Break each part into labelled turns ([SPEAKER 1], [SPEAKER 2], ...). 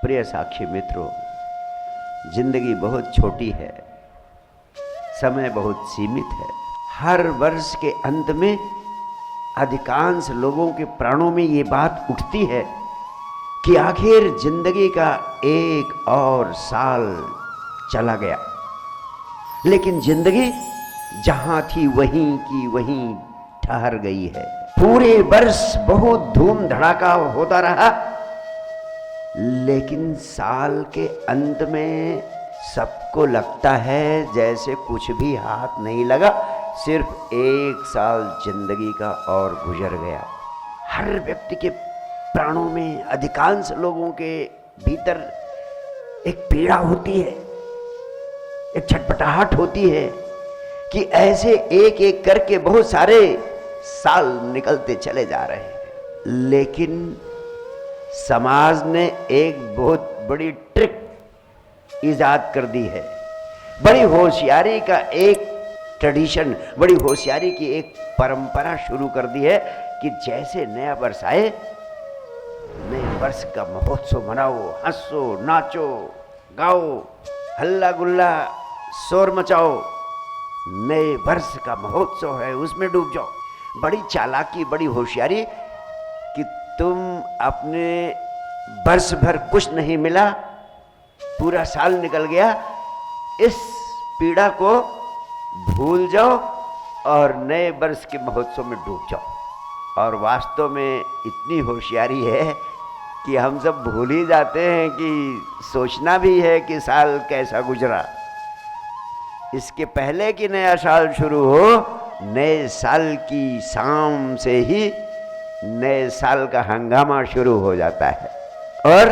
[SPEAKER 1] प्रिय साक्षी मित्रों, जिंदगी बहुत छोटी है, समय बहुत सीमित है। हर वर्ष के अंत में अधिकांश लोगों के प्राणों में ये बात उठती है कि आखिर जिंदगी का एक और साल चला गया। लेकिन जिंदगी जहां थी वहीं की वहीं ठहर गई है। पूरे वर्ष बहुत धूम धड़ाका होता रहा, लेकिन साल के अंत में सबको लगता है जैसे कुछ भी हाथ नहीं लगा, सिर्फ एक साल जिंदगी का और गुजर गया। हर व्यक्ति के प्राणों में, अधिकांश लोगों के भीतर एक पीड़ा होती है, एक छटपटाहट होती है कि ऐसे एक एक करके बहुत सारे साल निकलते चले जा रहे हैं। लेकिन समाज ने एक बहुत बड़ी ट्रिक इजाद कर दी है, बड़ी होशियारी का एक ट्रेडिशन, बड़ी होशियारी की एक परंपरा शुरू कर दी है कि जैसे नया वर्ष आए, नए वर्ष का महोत्सव मनाओ, हंसो, नाचो, गाओ, हल्ला गुल्ला, शोर मचाओ। नए वर्ष का महोत्सव है, उसमें डूब जाओ। बड़ी चालाकी, बड़ी होशियारी कि तुम अपने वर्ष भर कुछ नहीं मिला, पूरा साल निकल गया, इस पीड़ा को भूल जाओ और नए वर्ष के महोत्सव में डूब जाओ। और वास्तव में इतनी होशियारी है कि हम सब भूल ही जाते हैं कि सोचना भी है कि साल कैसा गुजरा। इसके पहले कि नया साल शुरू हो, नए साल की शाम से ही नए साल का हंगामा शुरू हो जाता है। और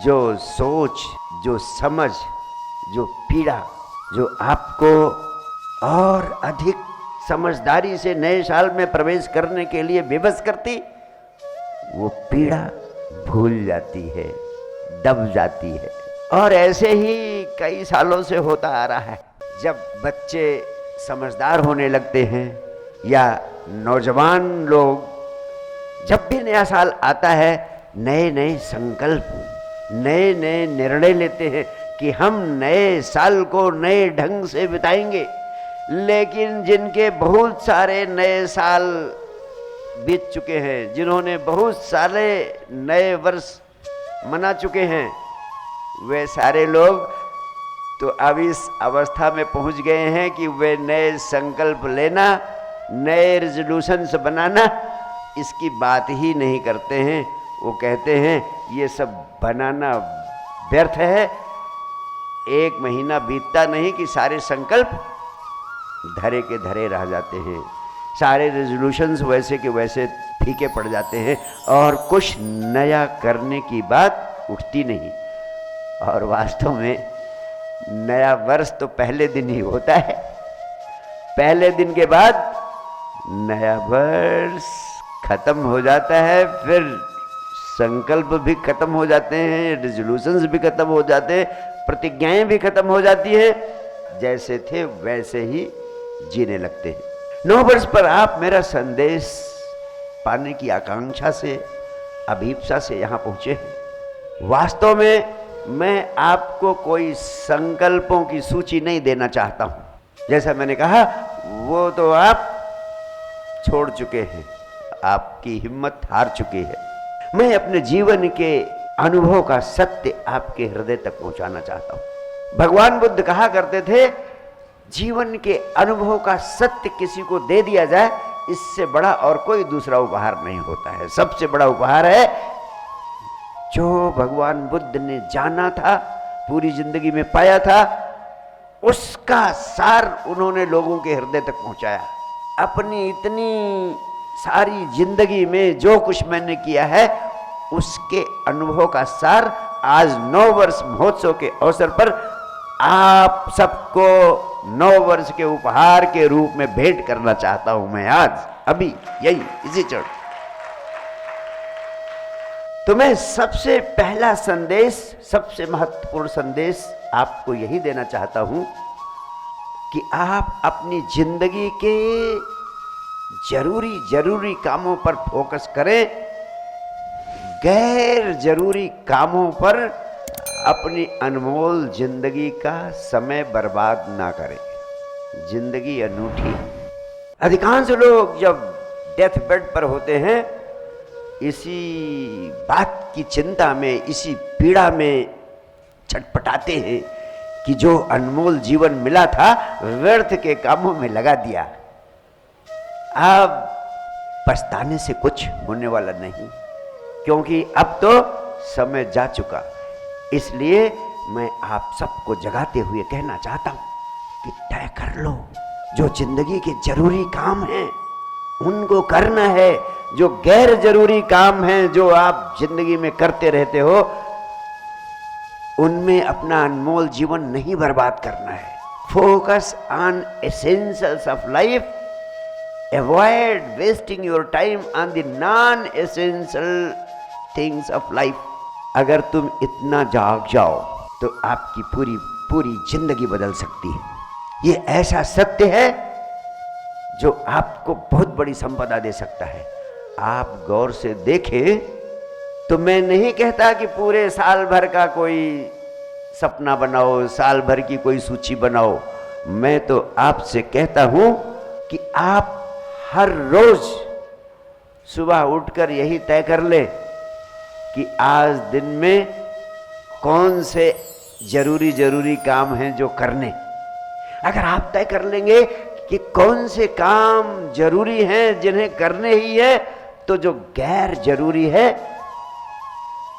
[SPEAKER 1] जो सोच, जो समझ, जो पीड़ा, जो आपको और अधिक समझदारी से नए साल में प्रवेश करने के लिए विवश करती, वो पीड़ा भूल जाती है, दब जाती है। और ऐसे ही कई सालों से होता आ रहा है। जब बच्चे समझदार होने लगते हैं या नौजवान लोग, जब भी नया साल आता है, नए नए संकल्प, नए नए निर्णय लेते हैं कि हम नए साल को नए ढंग से बिताएंगे। लेकिन जिनके बहुत सारे नए साल बीत चुके हैं, जिन्होंने बहुत सारे नए वर्ष मना चुके हैं, वे सारे लोग तो अब इस अवस्था में पहुंच गए हैं कि वे नए संकल्प लेना, नए रेजोल्यूशंस बनाना, इसकी बात ही नहीं करते हैं। वो कहते हैं ये सब बनाना व्यर्थ है। एक महीना बीतता नहीं कि सारे संकल्प धरे के धरे रह जाते हैं, सारे रेजोल्यूशंस वैसे के वैसे फीके पड़ जाते हैं और कुछ नया करने की बात उठती नहीं। और वास्तव में नया वर्ष तो पहले दिन ही होता है। पहले दिन के बाद नया वर्ष खत्म हो जाता है, फिर संकल्प भी खत्म हो जाते हैं, रेजोल्यूशंस भी खत्म हो जाते हैं, प्रतिज्ञाएं भी खत्म हो जाती है। जैसे थे वैसे ही जीने लगते हैं। नव वर्ष पर आप मेरा संदेश पाने की आकांक्षा से, अभीप्सा से यहाँ पहुँचे हैं। वास्तव में मैं आपको कोई संकल्पों की सूची नहीं देना चाहता हूँ। जैसा मैंने कहा, वो तो आप छोड़ चुके हैं, आपकी हिम्मत हार चुकी है। मैं अपने जीवन के अनुभव का सत्य आपके हृदय तक पहुंचाना चाहता हूँ। भगवान बुद्ध कहा करते थे, जीवन के अनुभव का सत्य किसी को दे दिया जाए, इससे बड़ा और कोई दूसरा उपहार नहीं होता है। सबसे बड़ा उपहार है जो भगवान बुद्ध ने जाना था, पूरी जिंदगी में पाया था, उसका सार उन्होंने लोगों के हृदय तक पहुंचाया। अपनी इतनी सारी जिंदगी में जो कुछ मैंने किया है, उसके अनुभव का सार आज 9 वर्ष महोत्सव के अवसर पर आप सबको 9 वर्ष के उपहार के रूप में भेंट करना चाहता हूं मैं आज, अभी, यही इसी क्षण। तो मैं सबसे पहला संदेश, सबसे महत्वपूर्ण संदेश आपको यही देना चाहता हूं कि आप अपनी जिंदगी के जरूरी कामों पर फोकस करें, गैर जरूरी कामों पर अपनी अनमोल जिंदगी का समय बर्बाद ना करें। जिंदगी अनूठी। अधिकांश लोग जब डेथ बेड पर होते हैं, इसी बात की चिंता में, इसी पीड़ा में छटपटाते हैं कि जो अनमोल जीवन मिला था व्यर्थ के कामों में लगा दिया। अब पछताने से कुछ होने वाला नहीं, क्योंकि अब तो समय जा चुका। इसलिए मैं आप सबको जगाते हुए कहना चाहता हूं कि तय कर लो, जो जिंदगी के जरूरी काम हैं उनको करना है। जो गैर जरूरी काम हैं, जो आप जिंदगी में करते रहते हो, उनमें अपना अनमोल जीवन नहीं बर्बाद करना है। Focus on essentials of life, avoid wasting your time on the non essential things of life. अगर तुम इतना जाग जाओ तो आपकी पूरी पूरी जिंदगी बदल सकती है। ये ऐसा सत्य है जो आपको बहुत बड़ी संपदा दे सकता है। आप गौर से देखें तो मैं नहीं कहता कि पूरे साल भर का कोई सपना बनाओ, साल भर की कोई सूची बनाओ। मैं तो आपसे कहता हूं कि आप हर रोज सुबह उठकर यही तय कर ले कि आज दिन में कौन से जरूरी काम हैं जो करने। अगर आप तय कर लेंगे कि कौन से काम जरूरी हैं जिन्हें करने ही है, तो जो गैर जरूरी है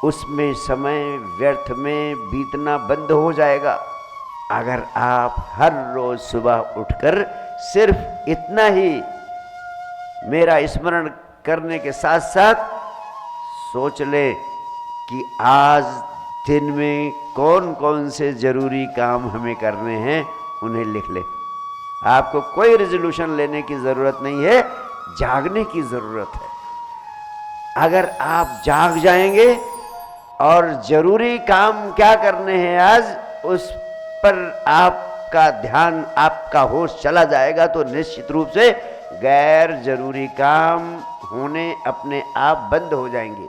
[SPEAKER 1] उसमें समय व्यर्थ में बीतना बंद हो जाएगा। अगर आप हर रोज सुबह उठकर सिर्फ इतना ही मेरा स्मरण करने के साथ साथ सोच ले कि आज दिन में कौन कौन से जरूरी काम हमें करने हैं, उन्हें लिख ले। आपको कोई रेजोल्यूशन लेने की जरूरत नहीं है, जागने की जरूरत है। अगर आप जाग जाएंगे और जरूरी काम क्या करने हैं आज, उस पर आपका ध्यान, आपका होश चला जाएगा, तो निश्चित रूप से गैर जरूरी काम होने अपने आप बंद हो जाएंगे।